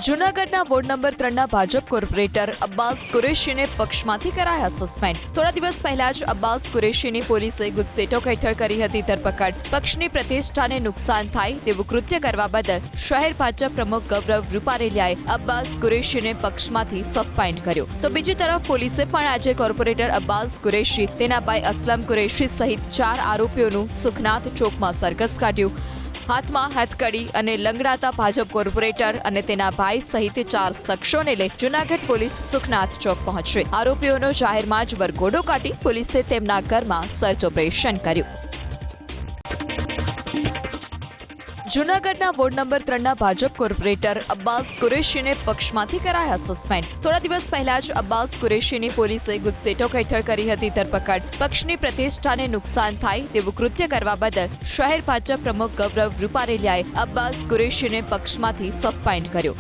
જૂનાગઢના ward number 3ના Bhajap corporator Abbas કુરેશીને પક્ષમાંથી કરાયા સસ્પેન્ડ। થોડા દિવસ પહેલા જ અબ્બાસ કુરેશીની પોલીસે ગુજસેટોક હેઠળ કરી હતી ધરપકડ। પક્ષની પ્રતિષ્ઠાને નુકસાન થાય તેવું કૃત્ય કરવા બદલ શહેર ભાજપ પ્રમુખ ગૌરવ રૂપારેલિયાએ અબ્બાસ કુરેશીને પક્ષમાંથી સસ્પેન્ડ કર્યો। તો બીજી તરફ પોલીસે પણ આજે કોર્પોરેટર અબ્બાસ કુરેશી, તેના ભાઈ અસલમ કુરેશી સહિત 4 આરોપીઓનું સુખનાથ ચોકમાં સરઘસ કાઢ્યું। હાથમાં હથકડી અને લંગડાતા ભાજપ કોર્પોરેટર અને તેના ભાઈ સહિત 4 શખ્સોને લઈ જૂનાગઢ પોલીસ સુખનાથ ચોક પહોંચી આરોપીઓનો જાહેરમાં જ વરઘોડો કાઢી પોલીસે તેમના ઘરમાં સર્ચ ઓપરેશન કર્યું। જૂનાગઢના વોર્ડ નંબર 3ના ભાજપ કોર્પોરેટર અબ્બાસ કુરેશીને પક્ષમાંથી કરાયા સસ્પેન્ડ। થોડા દિવસ પહેલા જ અબ્બાસ કુરેશીની પોલીસે ગુજસેટોક હેઠળ કરી હતી ધરપકડ। પક્ષની પ્રતિષ્ઠાને નુકસાન થાય તેવું કૃત્ય કરવા બદલ શહેર ભાજપ પ્રમુખ ગૌરવ રૂપારેલિયાએ અબ્બાસ કુરેશીને પક્ષમાંથી સસ્પેન્ડ કર્યો।